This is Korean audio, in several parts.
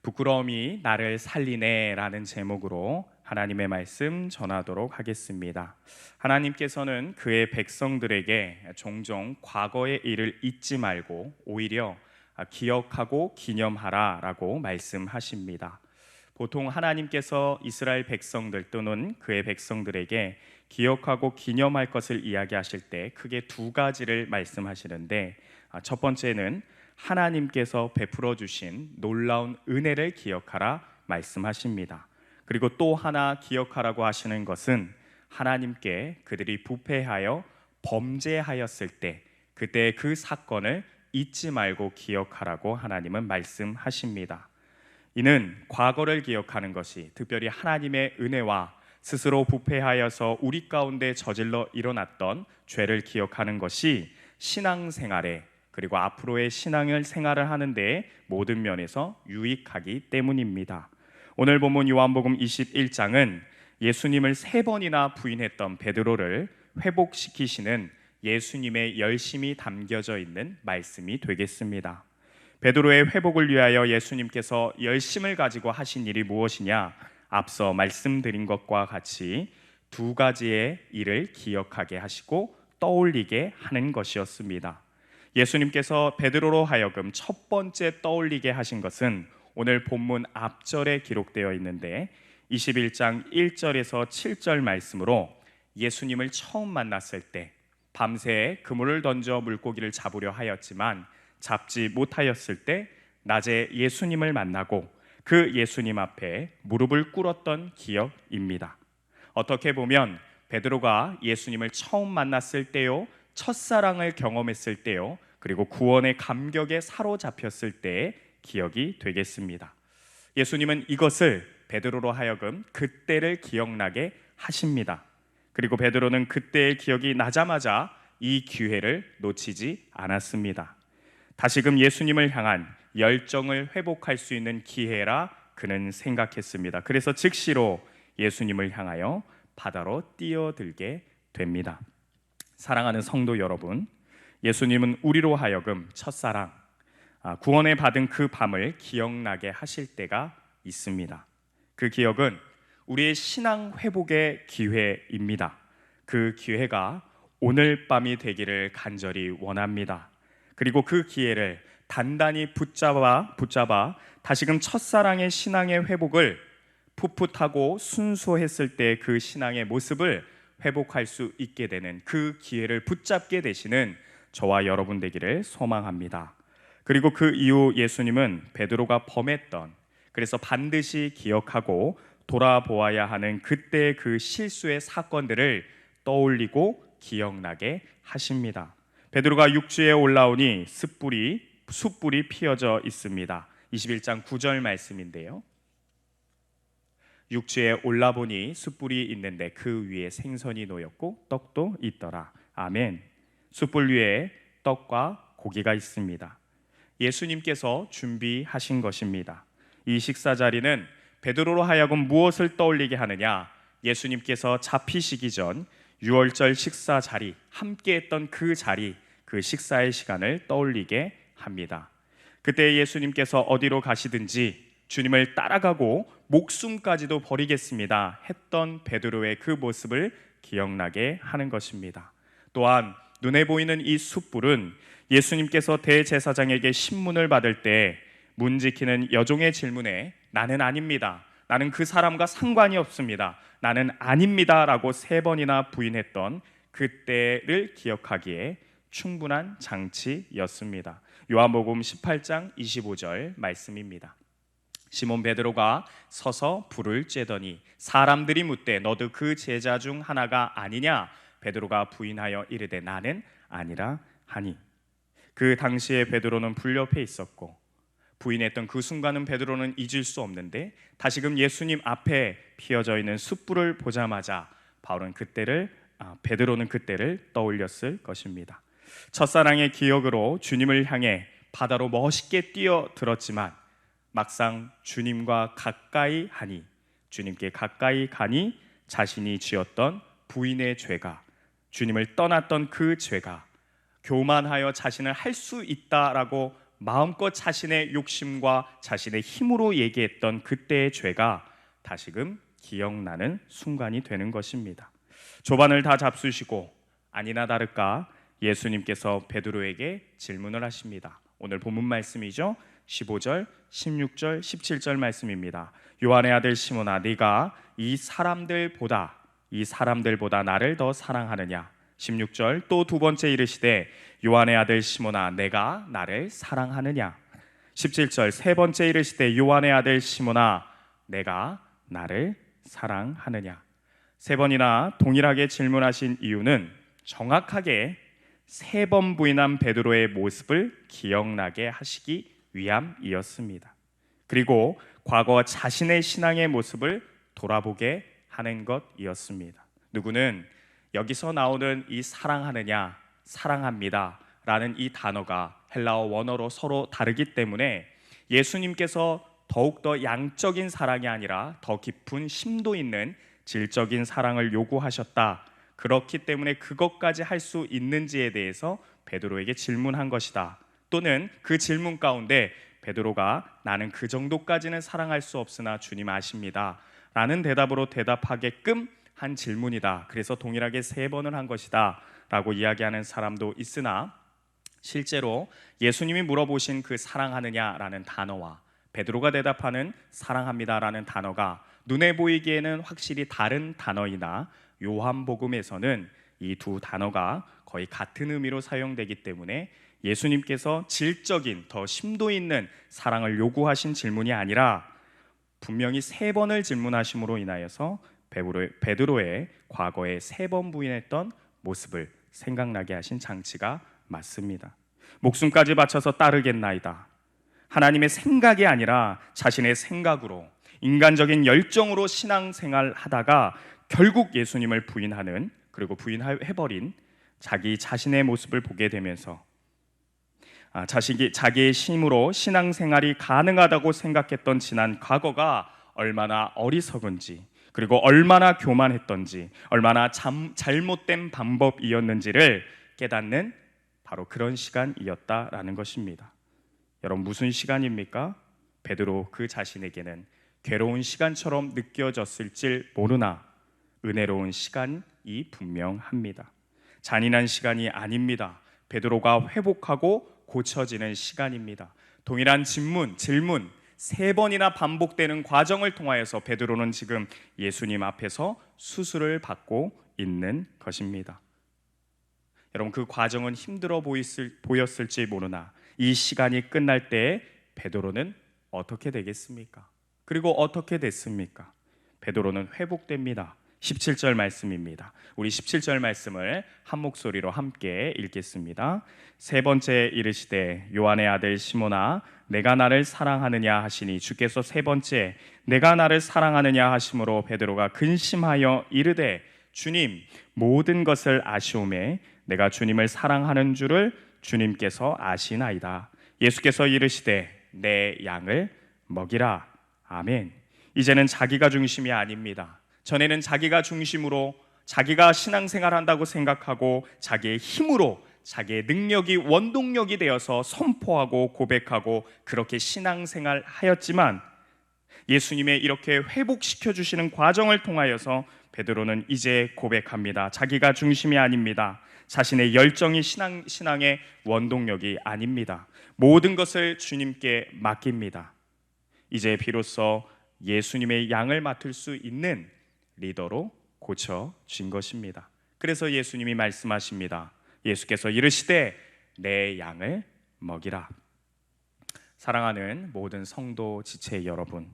부끄러움이 나를 살리네 라는 제목으로 하나님의 말씀 전하도록 하겠습니다. 하나님께서는 그의 백성들에게 종종 과거의 일을 잊지 말고 오히려 기억하고 기념하라 라고 말씀하십니다. 보통 하나님께서 이스라엘 백성들 또는 그의 백성들에게 기억하고 기념할 것을 이야기하실 때 크게 두 가지를 말씀하시는데, 첫 번째는 하나님께서 베풀어 주신 놀라운 은혜를 기억하라 말씀하십니다. 그리고 또 하나 기억하라고 하시는 것은 하나님께 그들이 부패하여 범죄하였을 때 그때 그 사건을 잊지 말고 기억하라고 하나님은 말씀하십니다. 이는 과거를 기억하는 것이, 특별히 하나님의 은혜와 스스로 부패하여서 우리 가운데 저질러 일어났던 죄를 기억하는 것이 신앙생활에, 그리고 앞으로의 신앙을 생활을 하는데 모든 면에서 유익하기 때문입니다. 오늘 본문 요한복음 21장은 예수님을 3번이나 부인했던 베드로를 회복시키시는 예수님의 열심이 담겨져 있는 말씀이 되겠습니다. 베드로의 회복을 위하여 예수님께서 열심을 가지고 하신 일이 무엇이냐? 앞서 말씀드린 것과 같이 두 가지의 일을 기억하게 하시고 떠올리게 하는 것이었습니다. 예수님께서 베드로로 하여금 첫 번째 떠올리게 하신 것은 오늘 본문 앞절에 기록되어 있는데 21장 1절에서 7절 말씀으로, 예수님을 처음 만났을 때 밤새 그물을 던져 물고기를 잡으려 하였지만 잡지 못하였을 때 낮에 예수님을 만나고 그 예수님 앞에 무릎을 꿇었던 기억입니다. 어떻게 보면 베드로가 예수님을 처음 만났을 때요, 첫사랑을 경험했을 때요, 그리고 구원의 감격에 사로잡혔을 때의 기억이 되겠습니다. 예수님은 이것을 베드로로 하여금 그때를 기억나게 하십니다. 그리고 베드로는 그때의 기억이 나자마자 이 기회를 놓치지 않았습니다. 다시금 예수님을 향한 열정을 회복할 수 있는 기회라 그는 생각했습니다. 그래서 즉시로 예수님을 향하여 바다로 뛰어들게 됩니다. 사랑하는 성도 여러분, 예수님은 우리로 하여금 첫사랑, 구원을 받은 그 밤을 기억나게 하실 때가 있습니다. 그 기억은 우리의 신앙 회복의 기회입니다. 그 기회가 오늘 밤이 되기를 간절히 원합니다. 그리고 그 기회를 단단히 붙잡아 다시금 첫사랑의 신앙의 회복을, 풋풋하고 순수했을 때 그 신앙의 모습을 회복할 수 있게 되는 그 기회를 붙잡게 되시는 저와 여러분 되기를 소망합니다. 그리고 그 이후 예수님은 베드로가 범했던, 그래서 반드시 기억하고 돌아보아야 하는 그때의 그 실수의 사건들을 떠올리고 기억나게 하십니다. 베드로가 육지에 올라오니 숯불이 피어져 있습니다. 21장 9절 말씀인데요, 육지에 올라보니 숯불이 있는데 그 위에 생선이 놓였고 떡도 있더라. 아멘. 숯불 위에 떡과 고기가 있습니다. 예수님께서 준비하신 것입니다. 이 식사 자리는 베드로로 하여금 무엇을 떠올리게 하느냐? 예수님께서 잡히시기 전 유월절 식사 자리, 함께했던 그 자리, 그 식사의 시간을 떠올리게 합니다. 그때 예수님께서 어디로 가시든지 주님을 따라가고 목숨까지도 버리겠습니다 했던 베드로의 그 모습을 기억나게 하는 것입니다. 또한 눈에 보이는 이 숯불은 예수님께서 대제사장에게 신문을 받을 때 문 지키는 여종의 질문에 나는 아닙니다, 나는 그 사람과 상관이 없습니다, 나는 아닙니다 라고 3번이나 부인했던 그때를 기억하기에 충분한 장치였습니다. 요한복음 18장 25절 말씀입니다. 시몬 베드로가 서서 불을 쬐더니 사람들이 묻되 너도 그 제자 중 하나가 아니냐? 베드로가 부인하여 이르되 나는 아니라 하니. 그 당시에 베드로는 불 옆에 있었고 부인했던 그 순간은 베드로는 잊을 수 없는데, 다시금 예수님 앞에 피어져 있는 숯불을 보자마자 베드로는 그때를 떠올렸을 것입니다. 첫사랑의 기억으로 주님을 향해 바다로 멋있게 뛰어들었지만 막상 주님께 가까이 가니 자신이 지었던 부인의 죄가, 주님을 떠났던 그 죄가, 교만하여 자신을 할 수 있다라고 마음껏 자신의 욕심과 자신의 힘으로 얘기했던 그때의 죄가 다시금 기억나는 순간이 되는 것입니다. 조반을 다 잡수시고 아니나 다를까 예수님께서 베드로에게 질문을 하십니다. 오늘 본문 말씀이죠. 15절, 16절, 17절 말씀입니다. 요한의 아들 시몬아, 네가 이 사람들보다 나를 더 사랑하느냐? 16절, 또 두 번째 이르시되 요한의 아들 시몬아, 내가 나를 사랑하느냐? 17절, 세 번째 이르시되 요한의 아들 시몬아, 내가 나를 사랑하느냐? 세 번이나 동일하게 질문하신 이유는 정확하게 세 번 부인한 베드로의 모습을 기억나게 하시기 위함이었습니다. 그리고 과거 자신의 신앙의 모습을 돌아보게 하는 것이었습니다. 누구는 여기서 나오는 이 사랑하느냐, 사랑합니다 라는 이 단어가 헬라어 원어로 서로 다르기 때문에 예수님께서 더욱더 양적인 사랑이 아니라 더 깊은 심도 있는 질적인 사랑을 요구하셨다. 그렇기 때문에 그것까지 할 수 있는지에 대해서 베드로에게 질문한 것이다. 또는 그 질문 가운데 베드로가 나는 그 정도까지는 사랑할 수 없으나 주님 아십니다 라는 대답으로 대답하게끔 한 질문이다. 그래서 동일하게 세 번을 한 것이다 라고 이야기하는 사람도 있으나 실제로 예수님이 물어보신 그 사랑하느냐라는 단어와 베드로가 대답하는 사랑합니다라는 단어가 눈에 보이기에는 확실히 다른 단어이나 요한복음에서는 이 두 단어가 거의 같은 의미로 사용되기 때문에 예수님께서 질적인 더 심도 있는 사랑을 요구하신 질문이 아니라 분명히 세 번을 질문하심으로 인하여서 베드로의 과거에 세 번 부인했던 모습을 생각나게 하신 장치가 맞습니다. 목숨까지 바쳐서 따르겠나이다. 하나님의 생각이 아니라 자신의 생각으로 인간적인 열정으로 신앙생활 하다가 결국 예수님을 부인하는, 그리고 부인해버린 자기 자신의 모습을 보게 되면서 자기의 힘으로 신앙생활이 가능하다고 생각했던 지난 과거가 얼마나 어리석은지, 그리고 얼마나 교만했던지, 얼마나 잘못된 방법이었는지를 깨닫는 바로 그런 시간이었다라는 것입니다. 여러분, 무슨 시간입니까? 베드로 그 자신에게는 괴로운 시간처럼 느껴졌을지 모르나 은혜로운 시간이 분명합니다. 잔인한 시간이 아닙니다. 베드로가 회복하고 고쳐지는 시간입니다. 동일한 질문 세 번이나 반복되는 과정을 통하여서 베드로는 지금 예수님 앞에서 수술을 받고 있는 것입니다. 여러분, 그 과정은 힘들어 보였을지 모르나 이 시간이 끝날 때 베드로는 어떻게 되겠습니까? 그리고 어떻게 됐습니까? 베드로는 회복됩니다. 17절 말씀입니다. 우리 17절 말씀을 한 목소리로 함께 읽겠습니다. 세 번째 이르시되 요한의 아들 시몬아, 내가 나를 사랑하느냐 하시니 주께서 세 번째 내가 나를 사랑하느냐 하심으로 베드로가 근심하여 이르되 주님, 모든 것을 아시오매 내가 주님을 사랑하는 줄을 주님께서 아시나이다. 예수께서 이르시되 내 양을 먹이라. 아멘. 이제는 자기가 중심이 아닙니다. 전에는 자기가 중심으로 자기가 신앙생활 한다고 생각하고 자기의 힘으로 자기의 능력이 원동력이 되어서 선포하고 고백하고 그렇게 신앙생활 하였지만 예수님의 이렇게 회복시켜 주시는 과정을 통하여서 베드로는 이제 고백합니다. 자기가 중심이 아닙니다. 자신의 열정이 신앙의 원동력이 아닙니다. 모든 것을 주님께 맡깁니다. 이제 비로소 예수님의 양을 맡을 수 있는 리더로 고쳐진 것입니다. 그래서 예수님이 말씀하십니다. 예수께서 이르시되 내 양을 먹이라. 사랑하는 모든 성도 지체 여러분,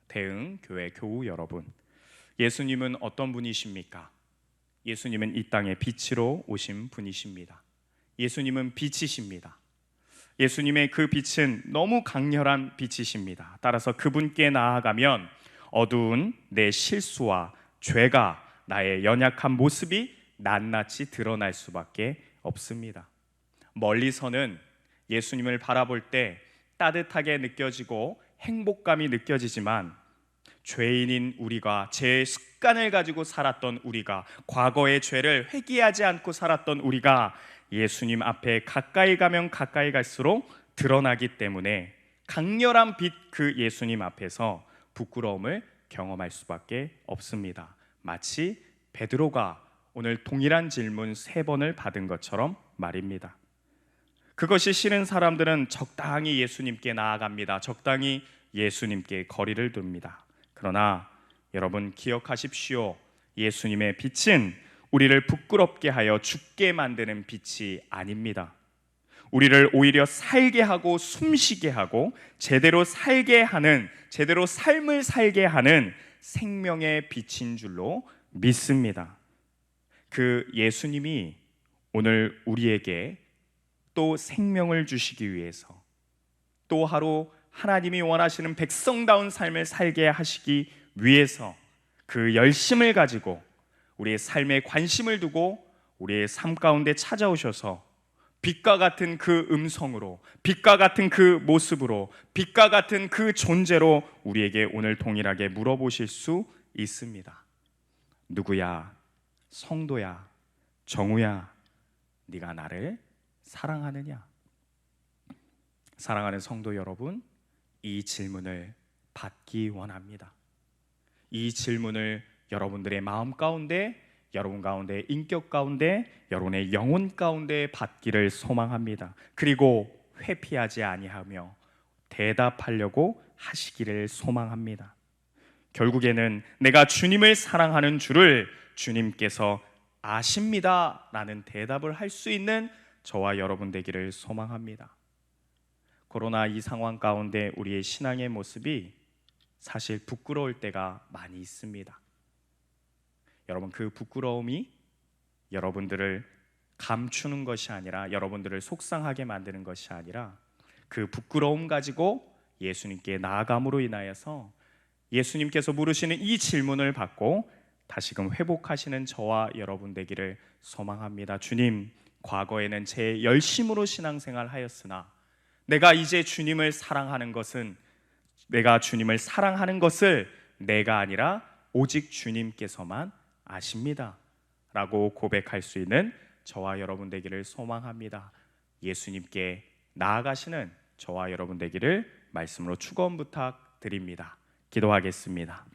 대응 교회 교우 여러분, 예수님은 어떤 분이십니까? 예수님은 이 땅에 빛으로 오신 분이십니다. 예수님은 빛이십니다. 예수님의 그 빛은 너무 강렬한 빛이십니다. 따라서 그분께 나아가면 어두운 내 실수와 죄가, 나의 연약한 모습이 낱낱이 드러날 수밖에 없습니다. 멀리서는 예수님을 바라볼 때 따뜻하게 느껴지고 행복감이 느껴지지만 죄인인 우리가, 죄의 습관을 가지고 살았던 우리가, 과거의 죄를 회개하지 않고 살았던 우리가 예수님 앞에 가까이 가면 가까이 갈수록 드러나기 때문에 강렬한 빛 그 예수님 앞에서 부끄러움을 경험할 수밖에 없습니다. 마치 베드로가 오늘 동일한 질문 3번을 받은 것처럼 말입니다. 그것이 싫은 사람들은 적당히 예수님께 나아갑니다. 적당히 예수님께 거리를 둡니다. 그러나 여러분 기억하십시오. 예수님의 빛은 우리를 부끄럽게 하여 죽게 만드는 빛이 아닙니다. 우리를 오히려 살게 하고 숨쉬게 하고 제대로 살게 하는, 제대로 삶을 살게 하는 생명의 빛인 줄로 믿습니다. 그 예수님이 오늘 우리에게 또 생명을 주시기 위해서, 또 하루 하나님이 원하시는 백성다운 삶을 살게 하시기 위해서 그 열심을 가지고 우리의 삶에 관심을 두고 우리의 삶 가운데 찾아오셔서 빛과 같은 그 음성으로, 빛과 같은 그 모습으로, 빛과 같은 그 존재로 우리에게 오늘 동일하게 물어보실 수 있습니다. 누구야? 성도야? 정우야? 네가 나를 사랑하느냐? 사랑하는 성도 여러분, 이 질문을 받기 원합니다. 이 질문을 여러분들의 마음 가운데, 여러분 가운데, 인격 가운데, 여러분의 영혼 가운데 받기를 소망합니다. 그리고 회피하지 아니하며 대답하려고 하시기를 소망합니다. 결국에는 내가 주님을 사랑하는 줄을 주님께서 아십니다 라는 대답을 할 수 있는 저와 여러분 되기를 소망합니다. 코로나 이 상황 가운데 우리의 신앙의 모습이 사실 부끄러울 때가 많이 있습니다. 여러분, 그 부끄러움이 여러분들을 감추는 것이 아니라, 여러분들을 속상하게 만드는 것이 아니라, 그 부끄러움 가지고 예수님께 나아감으로 인하여서 예수님께서 물으시는 이 질문을 받고 다시금 회복하시는 저와 여러분 되기를 소망합니다. 주님, 과거에는 제 열심으로 신앙생활 하였으나 내가 이제 주님을 사랑하는 것은, 내가 주님을 사랑하는 것을 내가 아니라 오직 주님께서만 아십니다 라고 고백할 수 있는 저와 여러분 되기를 소망합니다. 예수님께 나아가시는 저와 여러분 되기를 말씀으로 축원 부탁드립니다. 기도하겠습니다.